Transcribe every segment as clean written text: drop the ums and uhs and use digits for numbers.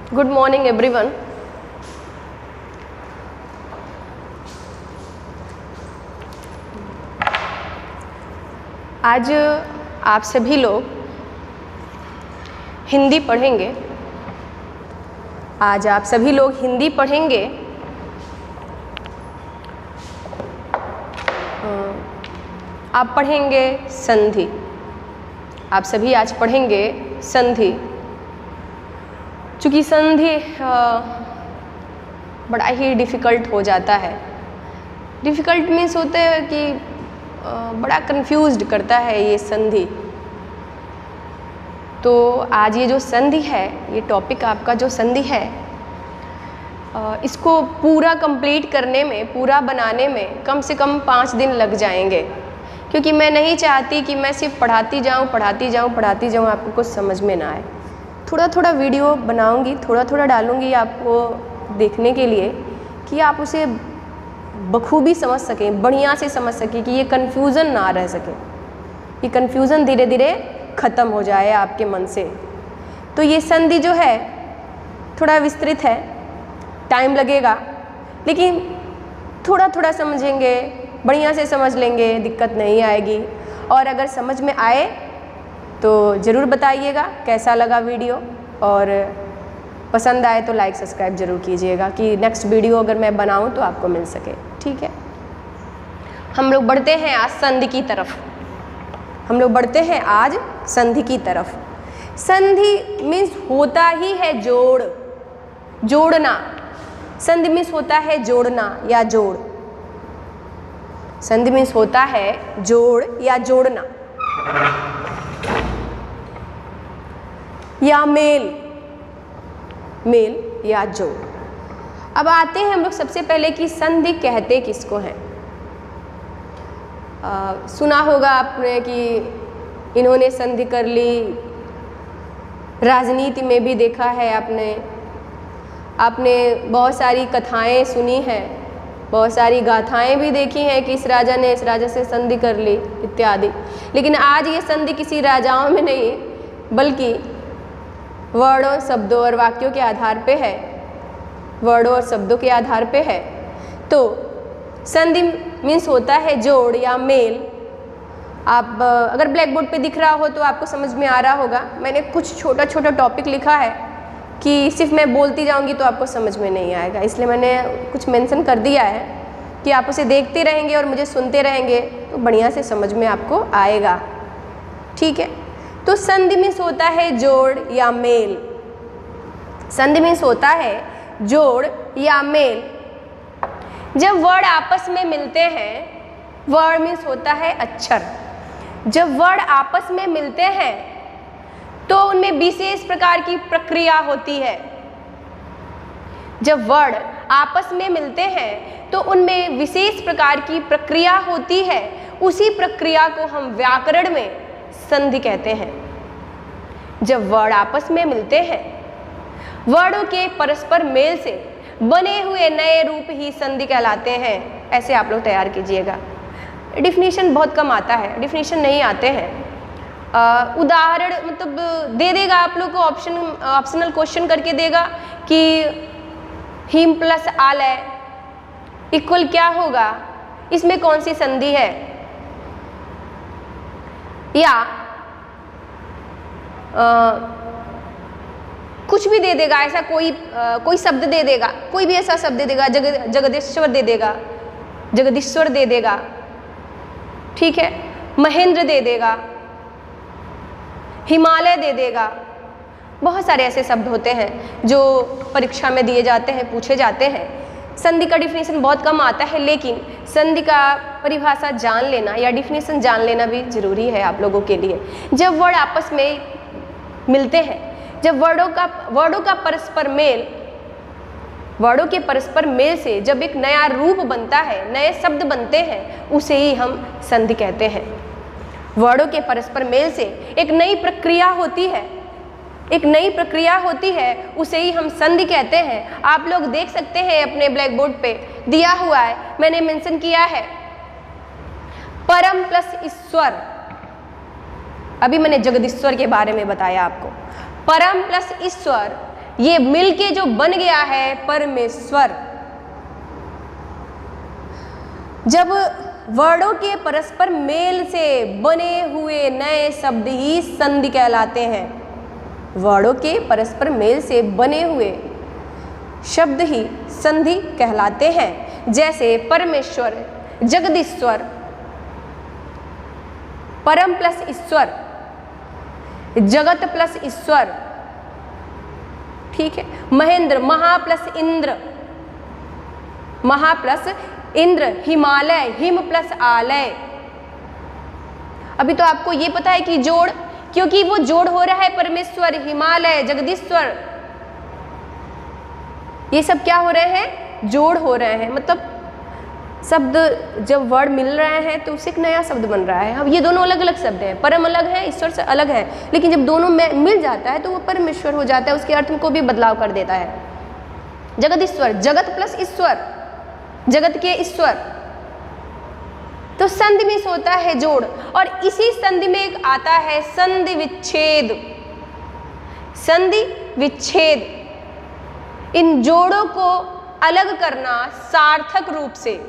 Good morning everyone. आज आप सभी लोग हिंदी पढ़ेंगे। आज आप सभी लोग हिंदी पढ़ेंगे। आप पढ़ेंगे संधि। आप सभी आज पढ़ेंगे संधि। चूँकि संधि बड़ा ही डिफ़िकल्ट हो जाता है। डिफ़िकल्ट मीन्स होते हैं कि बड़ा कंफ्यूज्ड करता है ये संधि। तो आज ये जो संधि है, ये टॉपिक आपका जो संधि है, इसको पूरा कंप्लीट करने में, पूरा बनाने में कम से कम 5 दिन लग जाएंगे। क्योंकि मैं नहीं चाहती कि मैं सिर्फ पढ़ाती जाऊँ, आपको कुछ समझ में ना आए। थोड़ा थोड़ा वीडियो बनाऊंगी, थोड़ा थोड़ा डालूंगी आपको देखने के लिए कि आप उसे बखूबी समझ सकें, बढ़िया से समझ सकें, कि ये कन्फ्यूज़न ना रह सके, ये कन्फ्यूज़न धीरे धीरे ख़त्म हो जाए आपके मन से। तो ये संधि जो है थोड़ा विस्तृत है, टाइम लगेगा, लेकिन थोड़ा थोड़ा समझेंगे, बढ़िया से समझ लेंगे, दिक्कत नहीं आएगी। और अगर समझ में आए तो ज़रूर बताइएगा कैसा लगा वीडियो, और पसंद आए तो लाइक सब्सक्राइब ज़रूर कीजिएगा कि नेक्स्ट वीडियो अगर मैं बनाऊं तो आपको मिल सके। ठीक है, हम लोग बढ़ते हैं आज संधि की तरफ। संधि की तरफ। संधि मीन्स होता ही है जोड़, जोड़ना। संधि मीन्स होता है जोड़ना या जोड़। संधि मीन्स होता है जोड़ या जोड़ना, या मेल या जोड़। अब आते हैं हम लोग सबसे पहले कि संधि कहते किसको हैं। सुना होगा आपने कि इन्होंने संधि कर ली, राजनीति में भी देखा है आपने बहुत सारी कथाएं सुनी हैं, बहुत सारी गाथाएं भी देखी हैं कि इस राजा ने इस राजा से संधि कर ली इत्यादि। लेकिन आज ये संधि किसी राजाओं में नहीं, बल्कि वर्णों, शब्दों और वाक्यों के आधार पे है। वर्णों और शब्दों के आधार पे है। तो संधि मीन्स होता है जोड़ या मेल। आप अगर ब्लैक बोर्ड पे दिख रहा हो तो आपको समझ में आ रहा होगा। मैंने कुछ छोटा छोटा टॉपिक लिखा है कि सिर्फ मैं बोलती जाऊंगी तो आपको समझ में नहीं आएगा, इसलिए मैंने कुछ मेंशन कर दिया है कि आप उसे देखते रहेंगे और मुझे सुनते रहेंगे तो बढ़िया से समझ में आपको आएगा। ठीक है, तो संधि मीन्स होता है जोड़ या मेल। संधि मीन्स होता है जोड़ या मेल। जब वर्ड आपस में मिलते हैं, वर्ड मीन्स होता है अक्षर। जब वर्ड आपस में मिलते हैं तो उनमें विशेष प्रकार की प्रक्रिया होती है। जब वर्ड आपस में मिलते हैं तो उनमें विशेष प्रकार की प्रक्रिया होती है। उसी प्रक्रिया को हम व्याकरण में संधि कहते हैं। जब वर्ड आपस में मिलते हैं, वर्डों के परस्पर मेल से बने हुए नए रूप ही संधि कहलाते हैं। ऐसे आप लोग तैयार कीजिएगा। डिफिनीशन बहुत कम आता है, डिफिनीशन नहीं आते हैं। उदाहरण मतलब दे देगा आप लोग को, ऑप्शनल क्वेश्चन करके देगा कि हिम प्लस आलय इक्वल क्या होगा, इसमें कौन सी संधि है। या कुछ भी दे देगा, ऐसा कोई शब्द दे देगा, कोई भी ऐसा शब्द दे देगा, जगदीश्वर दे देगा, जगदीश्वर दे देगा, ठीक है, महेंद्र दे देगा, हिमालय दे देगा। बहुत सारे ऐसे शब्द होते हैं जो परीक्षा में दिए जाते हैं, पूछे जाते हैं। संधि का डिफिनीशन बहुत कम आता है, लेकिन संधि का परिभाषा जान लेना या डिफिनीशन जान लेना भी जरूरी है आप लोगों के लिए। जब वर्ड आपस में मिलते हैं, जब वर्डों का परस्पर मेल, वर्डों के परस्पर मेल से जब एक नया रूप बनता है, नए शब्द बनते हैं, उसे ही हम संधि कहते हैं। वर्डों के परस्पर मेल से एक नई प्रक्रिया होती है, उसे ही हम संधि कहते हैं। आप लोग देख सकते हैं अपने ब्लैक बोर्ड पे दिया हुआ है, मैंने मेंशन किया है परम प्लस ईश्वर। अभी मैंने जगदीश्वर के बारे में बताया आपको। परम प्लस ईश्वर ये मिलके जो बन गया है परमेश्वर। जब वर्णों के परस्पर मेल से बने हुए नए शब्द ही संधि कहलाते हैं। वर्णों के परस्पर मेल से बने हुए शब्द ही संधि कहलाते हैं। जैसे परमेश्वर, जगदीश्वर, परम प्लस ईश्वर, जगत प्लस ईश्वर, ठीक है। महेंद्र, महा प्लस इंद्र, महा plus Indra, Himalaya, him plus आलय। अभी तो आपको ये पता है कि जोड़, क्योंकि वो जोड़ हो रहा है परमेश्वर, हिमालय, जगदीश्वर, ये सब क्या हो रहे हैं? जोड़ हो रहे हैं। मतलब शब्द जब वर्ड मिल रहे हैं तो उससे एक नया शब्द बन रहा है। अब ये दोनों अलग अलग शब्द हैं, परम अलग है, ईश्वर से अलग है, लेकिन जब दोनों में मिल जाता है तो वो परमेश्वर हो जाता है, उसके अर्थ को भी बदलाव कर देता है। जगदीश्वर, जगत प्लस ईश्वर, जगत के ईश्वर। तो संधि में होता है जोड़, और इसी संधि में एक आता है संधि विच्छेद। संधि विच्छेद, इन जोड़ों को अलग करना सार्थक रूप से,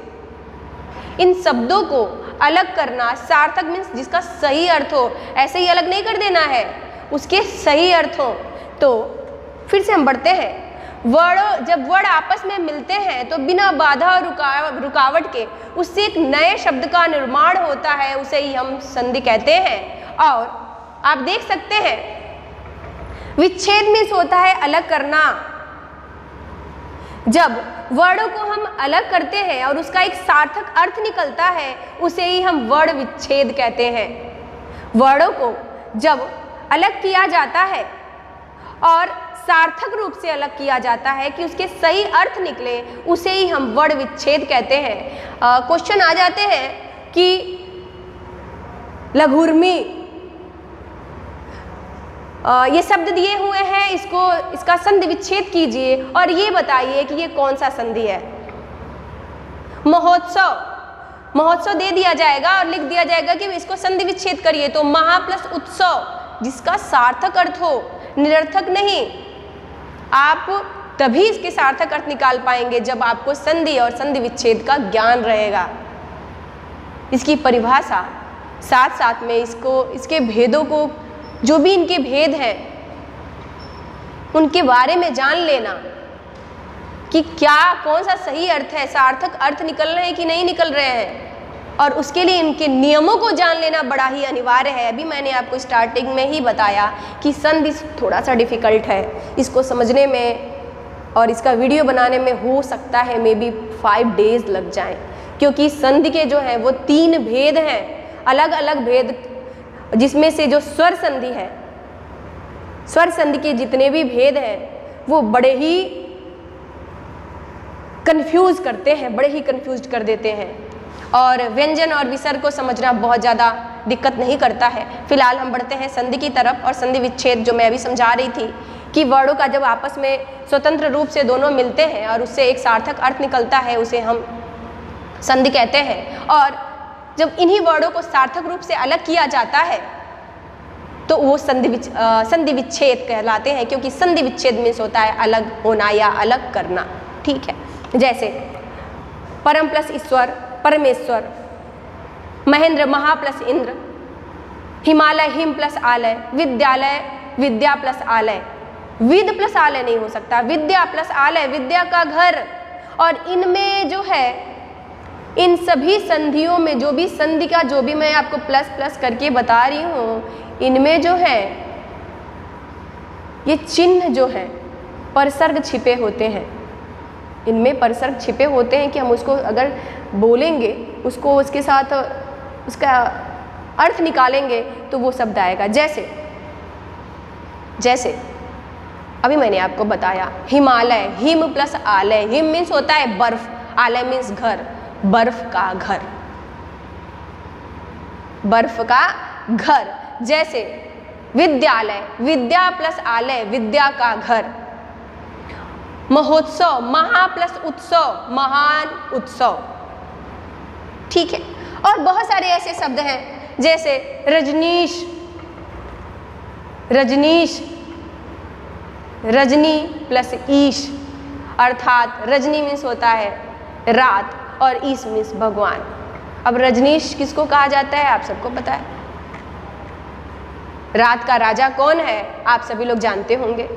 इन शब्दों को अलग करना सार्थक मीन्स जिसका सही अर्थ हो, ऐसे ही अलग नहीं कर देना है, उसके सही अर्थ हो। तो फिर से हम बढ़ते हैं। वर्ण, जब वर्ण आपस में मिलते हैं तो बिना बाधा और रुकावट के उससे एक नए शब्द का निर्माण होता है, उसे ही हम संधि कहते हैं। और आप देख सकते हैं विच्छेद मीन्स होता है अलग करना। जब वर्णों को हम अलग करते हैं और उसका एक सार्थक अर्थ निकलता है, उसे ही हम वर्ण विच्छेद कहते हैं। वर्णों को जब अलग किया जाता है और सार्थक रूप से अलग किया जाता है कि उसके सही अर्थ निकले, उसे ही हम वर्ण विच्छेद कहते हैं। क्वेश्चन आ जाते हैं कि लघुर्मी, ये शब्द दिए हुए हैं, इसका संधि विच्छेद कीजिए और ये बताइए कि ये कौन सा संधि है। महोत्सव, महोत्सव दे दिया जाएगा और लिख दिया जाएगा कि इसको संधि विच्छेद करिए, तो महा प्लस उत्सव, जिसका सार्थक अर्थ हो, निरर्थक नहीं। आप तभी इसके सार्थक अर्थ निकाल पाएंगे जब आपको संधि और संधि विच्छेद का ज्ञान रहेगा, इसकी परिभाषा, साथ साथ में इसके भेदों को, जो भी इनके भेद हैं उनके बारे में जान लेना कि क्या कौन सा सही अर्थ है, सार्थक अर्थ निकल रहे हैं कि नहीं निकल रहे हैं, और उसके लिए इनके नियमों को जान लेना बड़ा ही अनिवार्य है। अभी मैंने आपको स्टार्टिंग में ही बताया कि संधि थोड़ा सा डिफ़िकल्ट है, इसको समझने में और इसका वीडियो बनाने में हो सकता है मे बी 5 डेज लग जाएं, क्योंकि संधि के जो हैं वो 3 भेद हैं, अलग अलग भेद, जिसमें से जो स्वर संधि है, स्वर संधि के जितने भी भेद हैं वो बड़े ही कंफ्यूज करते हैं, बड़े ही कंफ्यूज कर देते हैं, और व्यंजन और विसर्ग को समझना बहुत ज़्यादा दिक्कत नहीं करता है। फिलहाल हम बढ़ते हैं संधि की तरफ, और संधि विच्छेद जो मैं अभी समझा रही थी कि वर्णों का जब आपस में स्वतंत्र रूप से दोनों मिलते हैं और उससे एक सार्थक अर्थ निकलता है, उसे हम संधि कहते हैं। और जब इन्हीं वर्णों को सार्थक रूप से अलग किया जाता है तो वो संधि विच्छेद कहलाते हैं, क्योंकि संधि विच्छेद मीन्स होता है अलग होना या अलग करना, ठीक है। जैसे परम प्लस ईश्वर, परमेश्वर, महेंद्र, महा plus Indra, Himalaya, him plus आलय, विद्यालय, विद्या प्लस आलय। विद प्लस आलय नहीं हो सकता, विद्या प्लस आलय, विद्या का घर। और इनमें जो है, इन सभी संधियों में जो भी संधि का जो भी मैं आपको प्लस प्लस करके बता रही हूँ, इनमें जो है ये चिन्ह जो है परसर्ग छिपे होते हैं, इनमें परसर्ग छिपे होते हैं कि हम उसको अगर बोलेंगे, उसको उसके साथ उसका अर्थ निकालेंगे तो वो शब्द आएगा। जैसे अभी मैंने आपको बताया हिमालय, हिम प्लस आलय। हिम मीन्स होता है बर्फ, आलय मीन्स घर, बर्फ का घर, बर्फ का घर। जैसे विद्यालय, विद्या प्लस आलय, विद्या का घर। महोत्सव, महा प्लस उत्सव, महान उत्सव, ठीक है। और बहुत सारे ऐसे शब्द हैं जैसे रजनीश, रजनीश, रजनी प्लस ईश, अर्थात रजनी मीन्स होता है रात और ईश मीन्स भगवान। अब रजनीश किसको कहा जाता है आप सबको पता है। रात का राजा कौन है आप सभी लोग जानते होंगे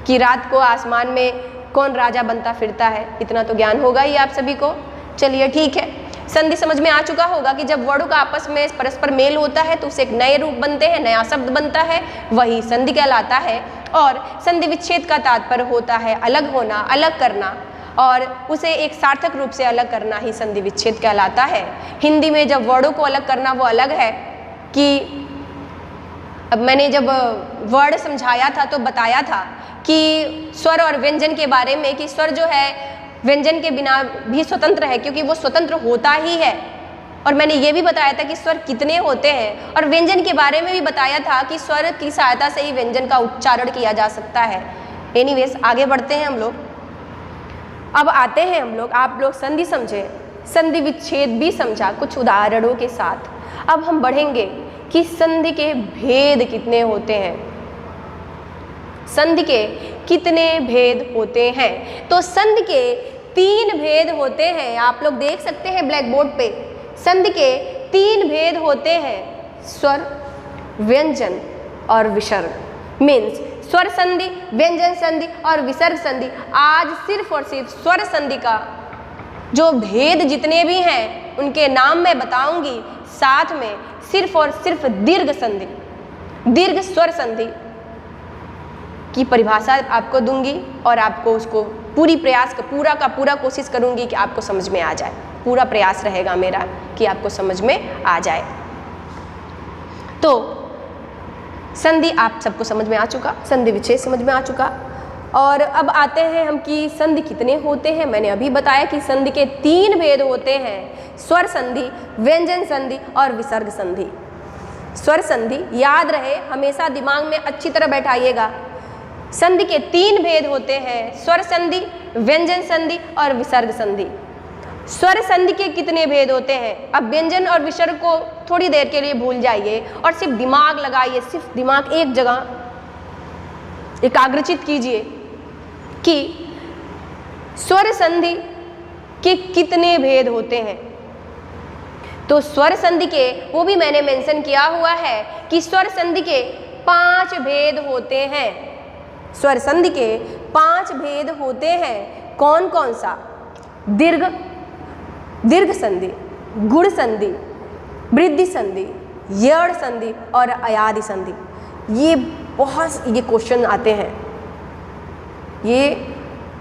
कि रात को आसमान में कौन राजा बनता फिरता है, इतना तो ज्ञान होगा ही आप सभी को। चलिए ठीक है, संधि समझ में आ चुका होगा कि जब वर्णों का आपस में परस्पर मेल होता है तो उसे एक नए रूप बनते हैं, नया शब्द बनता है, वही संधि कहलाता है। और संधि विच्छेद का तात्पर्य होता है अलग होना, अलग करना, और उसे एक सार्थक रूप से अलग करना ही संधि विच्छेद कहलाता है। हिंदी में जब वर्णों को अलग करना वो अलग है कि अब मैंने जब वर्ड समझाया था तो बताया था कि स्वर और व्यंजन के बारे में कि स्वर जो है व्यंजन के बिना भी स्वतंत्र है, क्योंकि वो स्वतंत्र होता ही है। और मैंने ये भी बताया था कि स्वर कितने होते हैं, और व्यंजन के बारे में भी बताया था कि स्वर की सहायता से ही व्यंजन का उच्चारण किया जा सकता है। एनीवेज आगे बढ़ते हैं हम लोग। अब आते हैं हम लोग, आप लोग संधि समझे, संधि विच्छेद भी समझा कुछ उदाहरणों के साथ। अब हम बढ़ेंगे कि संधि के भेद कितने होते हैं, संधि के कितने भेद होते हैं। तो संधि के 3 भेद होते हैं, आप लोग देख सकते हैं ब्लैक बोर्ड पे। संधि के 3 भेद होते हैं, स्वर, व्यंजन और विसर्ग। मीन्स स्वर संधि, व्यंजन संधि और विसर्ग संधि। आज सिर्फ और सिर्फ स्वर संधि का जो भेद जितने भी हैं उनके नाम मैं बताऊंगी, साथ में सिर्फ और सिर्फ दीर्घ संधि, दीर्घ स्वर संधि की परिभाषा आपको दूंगी और आपको उसको पूरा का पूरा कोशिश करूंगी कि आपको समझ में आ जाए। पूरा प्रयास रहेगा मेरा कि आपको समझ में आ जाए। तो संधि आप सबको समझ में आ चुका, संधि विच्छेद समझ में आ चुका। और अब आते हैं हम कि संधि कितने होते हैं। मैंने अभी बताया कि संधि के 3 भेद होते हैं, स्वर संधि, व्यंजन संधि और विसर्ग संधि। स्वर संधि याद रहे, हमेशा दिमाग में अच्छी तरह बैठाइएगा। संधि के 3 भेद होते हैं, स्वर संधि, व्यंजन संधि और विसर्ग संधि। स्वर संधि के कितने भेद होते हैं, अब व्यंजन और विसर्ग को थोड़ी देर के लिए भूल जाइए और सिर्फ दिमाग लगाइए, सिर्फ दिमाग एक जगह एकाग्रचित कीजिए कि स्वर संधि के कितने भेद होते हैं। तो स्वर संधि के वो भी मैंने मेंशन किया हुआ है कि स्वर संधि के 5 भेद होते हैं। स्वर संधि के 5 भेद होते हैं। कौन कौन सा? दीर्घ संधि, गुण संधि, वृद्धि संधि, यड़ संधि और अयादि संधि। ये क्वेश्चन आते हैं, ये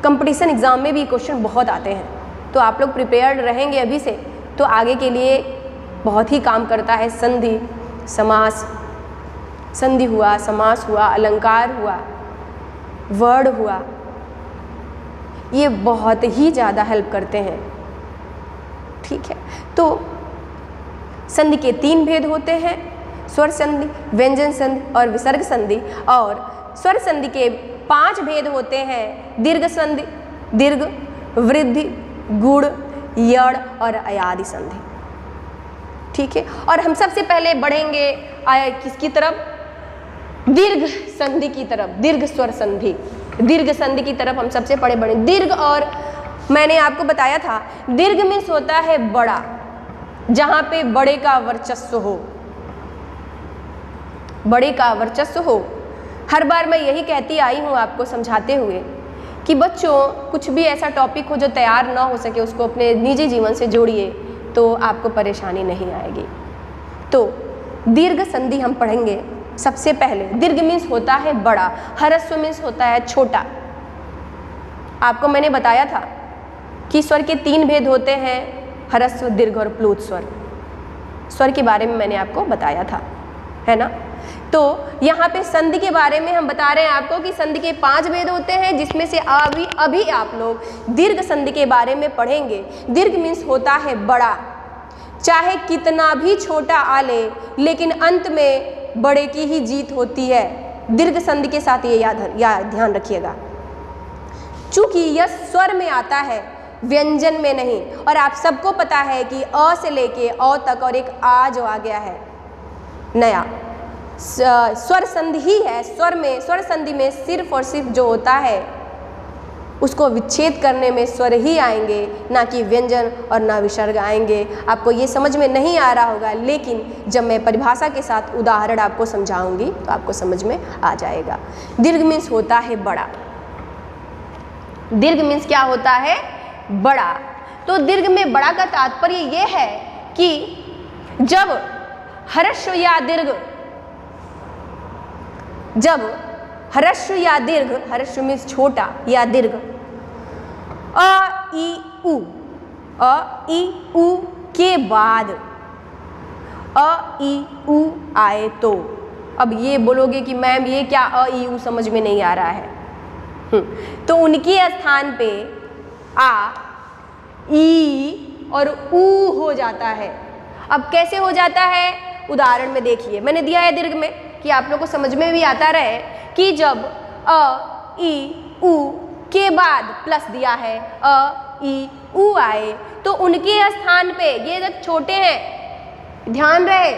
कंपटीशन एग्जाम में भी क्वेश्चन बहुत आते हैं। तो आप लोग प्रिपेयर्ड रहेंगे अभी से तो आगे के लिए बहुत ही काम करता है। संधि, समास, संधि हुआ, समास हुआ, अलंकार हुआ, वर्ड हुआ, ये बहुत ही ज़्यादा हेल्प करते हैं। ठीक है, तो संधि के 3 भेद होते हैं, स्वर संधि, व्यंजन संधि और विसर्ग संधि। और स्वर संधि के 5 भेद होते हैं, दीर्घ संधि, दीर्घ, वृद्धि, गुण, यड़ और अयादि संधि। ठीक है, और हम सबसे पहले बढ़ेंगे किसकी तरफ? दीर्घ संधि की तरफ, दीर्घ स्वर संधि, दीर्घ संधि की तरफ हम सबसे पहले बढ़े। दीर्घ, और मैंने आपको बताया था दीर्घ मीन्स होता है बड़ा, जहाँ पे बड़े का वर्चस्व हो, बड़े का वर्चस्व हो। हर बार मैं यही कहती आई हूँ आपको समझाते हुए कि बच्चों कुछ भी ऐसा टॉपिक हो जो तैयार ना हो सके उसको अपने निजी जीवन से जोड़िए तो आपको परेशानी नहीं आएगी। तो दीर्घ संधि हम पढ़ेंगे सबसे पहले। दीर्घ मीन्स होता है बड़ा, ह्रस्व मीन्स होता है छोटा। आपको मैंने बताया था कि स्वर के 3 भेद होते हैं, ह्रस्व, दीर्घ और प्लुत स्वर। स्वर के बारे में मैंने आपको बताया था, है ना। तो यहाँ पे संधि के बारे में हम बता रहे हैं आपको कि संधि के 5 भेद होते हैं, जिसमें से अभी आप लोग दीर्घ संधि के बारे में पढ़ेंगे। दीर्घ मीन्स होता है बड़ा, चाहे कितना भी छोटा आ ले लेकिन अंत में बड़े की ही जीत होती है। दीर्घ संधि के साथ ये ध्यान रखिएगा, चूंकि यह स्वर में आता है, व्यंजन में नहीं। और आप सबको पता है कि अ से लेके औ तक और एक आ जो आ गया है नया, स्वर संधि ही है। स्वर संधि में सिर्फ और सिर्फ जो होता है उसको विच्छेद करने में स्वर ही आएंगे, ना कि व्यंजन और ना विसर्ग आएंगे। आपको ये समझ में नहीं आ रहा होगा, लेकिन जब मैं परिभाषा के साथ उदाहरण आपको समझाऊंगी तो आपको समझ में आ जाएगा। दीर्घ मीन्स होता है बड़ा। दीर्घ मीन्स क्या होता है? बड़ा। तो दीर्घ में बड़ा का तात्पर्य ये है कि जब ह्रस्व या दीर्घ, जब ह्रस्व या दीर्घ, ह्रस्व मीन्स छोटा या दीर्घ, अ ई उ, अ ई उ के बाद अ ई उ आए तो, अब ये बोलोगे कि मैम ये क्या अ ई उ समझ में नहीं आ रहा है। तो उनके स्थान पे आ, ई और ऊ हो जाता है। अब कैसे हो जाता है? उदाहरण में देखिए, मैंने दिया है दीर्घ में कि आप लोग को समझ में भी आता रहे कि जब अ ई उ के बाद प्लस दिया है, अ ई उ आए तो उनके स्थान पे ये जब छोटे हैं, ध्यान रहे,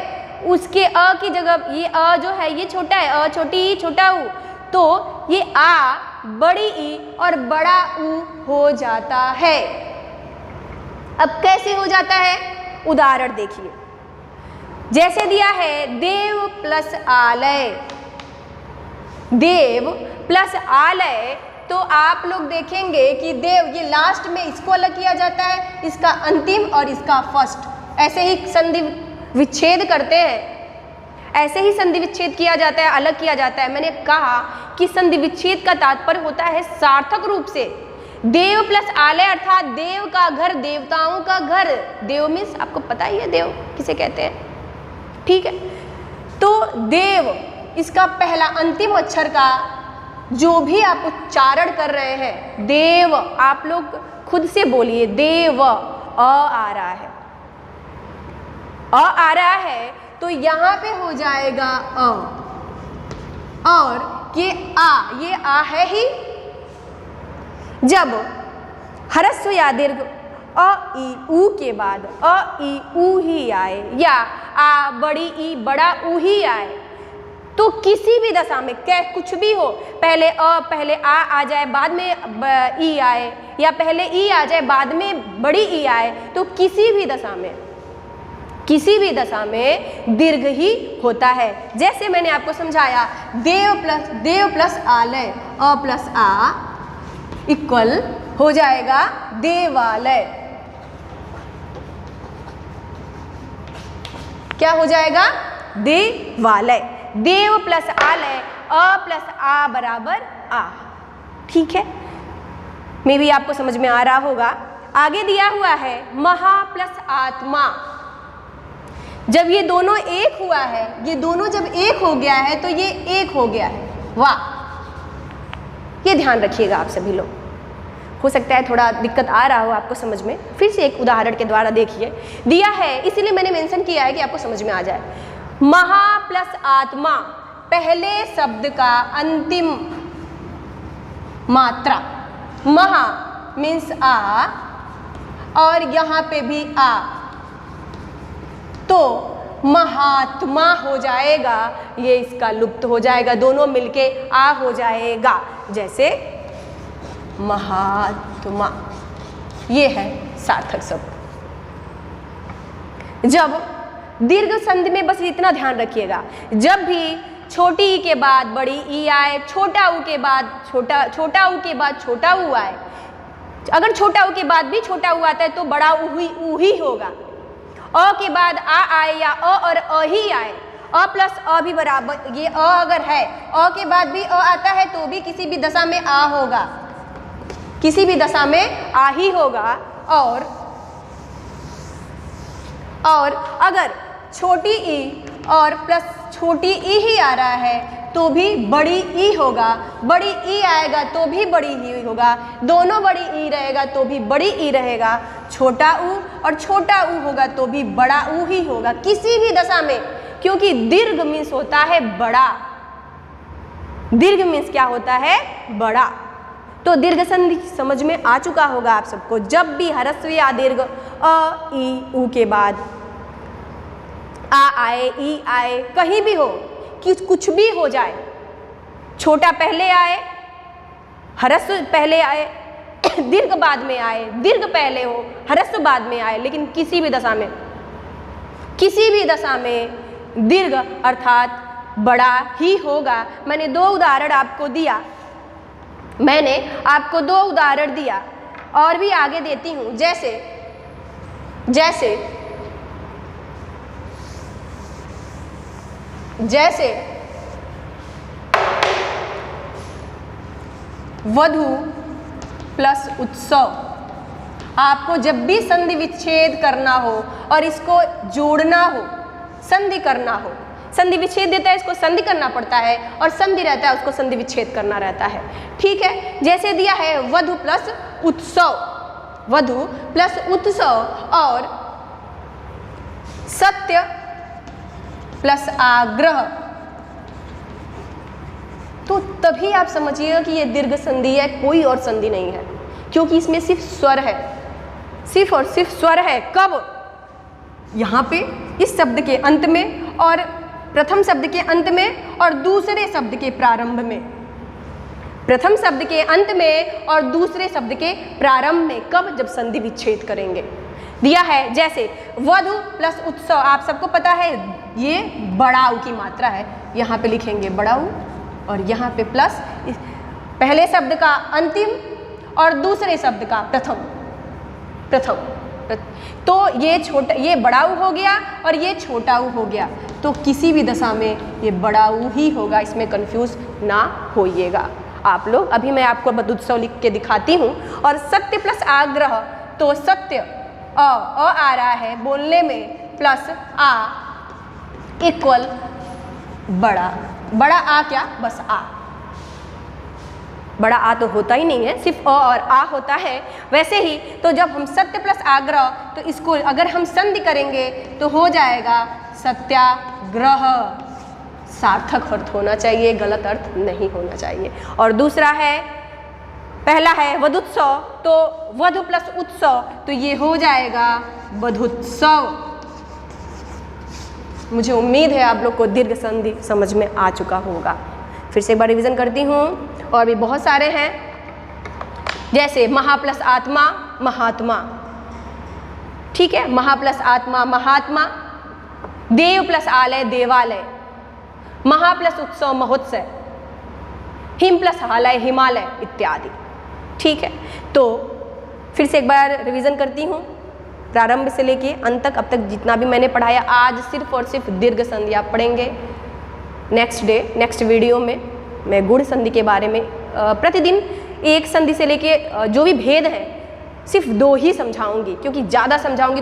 उसके अ की जगह ये अ जो है ये छोटा है, अ छोटी ई छोटा ऊ, तो ये आ बड़ी ई और बड़ा ऊ हो जाता है। अब कैसे हो जाता है? उदाहरण देखिए, जैसे दिया है देव प्लस आलय, देव प्लस आलय, तो आप लोग देखेंगे कि देव ये लास्ट में इसको अलग किया जाता है, इसका अंतिम और इसका फर्स्ट, ऐसे ही संधि विच्छेद करते हैं, ऐसे ही संधि विच्छेद किया जाता है, अलग किया जाता है। मैंने कहा कि संधि विच्छेद का तात्पर्य होता है सार्थक रूप से। देव प्लस आलय अर्थात देव का घर, देवताओं का घर। देव मीन्स आपको पता ही है देव किसे कहते हैं, ठीक है। तो देव, इसका पहला अंतिम अक्षर का जो भी आप उच्चारण कर रहे हैं, देव, आप लोग खुद से बोलिए देव, अ आ रहा है, अ आ रहा है तो यहाँ पे हो जाएगा अ, और ये आ है ही। जब ह्रस्व या दीर्घ अ ई उ के बाद अ ई उ ही आए या आ बड़ी ई बड़ा ऊ ही आए, तो किसी भी दशा में कुछ भी हो, पहले आ जाए बाद में ई आए, या पहले ई आ जाए बाद में बड़ी ई आए, तो किसी भी दशा में दीर्घ ही होता है। जैसे मैंने आपको समझाया, देव प्लस आलय, अ प्लस आ इक्वल हो जाएगा देवालय। क्या हो जाएगा? देवालय। देव प्लस आलय, अ प्लस आ बराबर आ, ठीक है। मे भी आपको समझ में आ रहा होगा। आगे दिया हुआ है महा प्लस आत्मा। जब ये दोनों एक हुआ है, ये दोनों जब एक हो गया है तो ये एक हो गया है। वाह, ये ध्यान रखिएगा आप सभी लोग। हो सकता है थोड़ा दिक्कत आ रहा हो आपको समझ में, फिर से एक उदाहरण के द्वारा देखिए। दिया है इसीलिए मैंने मेंशन किया है कि आपको समझ में आ जाए। महा प्लस आत्मा, पहले शब्द का अंतिम मात्रा, महा मीन्स आ, और यहाँ पे भी आ, तो महात्मा हो जाएगा, ये इसका लुप्त हो जाएगा, दोनों मिलके आ हो जाएगा। जैसे महात्मा, ये है सार्थक शब्द। जब दीर्घ संधि में बस इतना ध्यान रखिएगा, जब भी छोटी ई के बाद बड़ी ई आए, छोटा ऊ के बाद छोटा ऊ के बाद छोटा ऊ आए, अगर छोटा ऊ के बाद भी छोटा ऊ आता है तो बड़ा ऊ ही होगा। अ के बाद आ आए या अ और अ ही आए, अ प्लस अ भी बराबर, ये अ अगर है, अ के बाद भी अ आता है तो भी किसी भी दशा में आ होगा, किसी भी दशा में आ ही होगा। और अगर छोटी ई और प्लस छोटी ई ही आ रहा है तो भी बड़ी ई होगा, बड़ी ई आएगा तो भी बड़ी ई होगा, दोनों बड़ी ई रहेगा तो भी बड़ी ई रहेगा, छोटा ऊ और छोटा ऊ होगा तो भी बड़ा ऊ ही होगा, किसी भी दशा में। क्योंकि दीर्घ मीन्स होता है बड़ा, दीर्घ मीन्स क्या होता है? बड़ा। तो दीर्घ संधि समझ में आ चुका होगा आप सबको। जब भी ह्रस्व या दीर्घ अ ई उ के बाद आ आए, ई आए, कहीं भी हो, कुछ भी हो जाए, छोटा पहले आए, ह्रस्व पहले आए, दीर्घ बाद में आए, दीर्घ पहले हो, ह्रस्व बाद में आए, लेकिन किसी भी दशा में दीर्घ अर्थात बड़ा ही होगा। मैंने 2 उदाहरण आपको दिया, मैंने आपको 2 उदाहरण दिया और भी आगे देती हूँ। जैसे वधु प्लस उत्सव, आपको जब भी संधि विच्छेद करना हो और इसको जोड़ना हो, संधि करना हो, संधि विच्छेद देता है इसको संधि करना पड़ता है, और संधि रहता है उसको संधि विच्छेद करना रहता है। ठीक है, जैसे दिया है वधु प्लस उत्सव और सत्य प्लस आग्रह, तो तभी आप समझिएगा कि ये दीर्घ संधि है, कोई और संधि नहीं है, क्योंकि इसमें सिर्फ स्वर है, सिर्फ और सिर्फ स्वर है। कब? यहाँ पे इस शब्द के अंत में, और प्रथम शब्द के अंत में और दूसरे शब्द के प्रारंभ में, प्रथम शब्द के अंत में और दूसरे शब्द के प्रारंभ में। कब? जब संधि विच्छेद करेंगे। दिया है जैसे वधु प्लस उत्सव, आप सबको पता है ये बड़ा ऊ की मात्रा है, यहाँ पे लिखेंगे बड़ा ऊ और यहाँ पे प्लस पहले शब्द का अंतिम और दूसरे शब्द का प्रथम। तो ये बड़ा ऊ हो गया और ये छोटा ऊ हो गया, तो किसी भी दशा में ये बड़ा ऊ ही होगा, इसमें कंफ्यूज ना होइएगा आप लोग। अभी मैं आपको वधुत्सव लिख के दिखाती हूँ। और सत्य प्लस आग्रह, तो सत्य अ आ रहा है बोलने में, प्लस आ इक्वल बड़ा आ, क्या? बस आ। बड़ा आ तो होता ही नहीं है, सिर्फ अ और आ होता है। वैसे ही तो जब हम सत्य प्लस आग्रह, तो इसको अगर हम संधि करेंगे तो हो जाएगा सत्याग्रह। सार्थक अर्थ होना चाहिए, गलत अर्थ नहीं होना चाहिए। और दूसरा है, पहला है वधुत्सव, तो वधु प्लस उत्सव, तो ये हो जाएगा वधुत्सव। मुझे उम्मीद है आप लोग को दीर्घ संधि समझ में आ चुका होगा। फिर से एक बार रिवीजन करती हूँ, और भी बहुत सारे हैं, जैसे महा प्लस आत्मा महात्मा। ठीक है, महा प्लस आत्मा महात्मा, देव प्लस आलय देवालय, महा प्लस उत्सव महोत्सव, हिम प्लस हालय हिमालय इत्यादि। ठीक है, तो फिर से एक बार रिवीजन करती हूँ, प्रारंभ से लेके अंत तक, अब तक जितना भी मैंने पढ़ाया। आज सिर्फ और सिर्फ दीर्घ संधि आप पढ़ेंगे। नेक्स्ट वीडियो में मैं गुण संधि के बारे में प्रतिदिन एक संधि से लेके जो भी भेद हैं सिर्फ 2 ही समझाऊंगी, क्योंकि ज़्यादा समझाऊंगी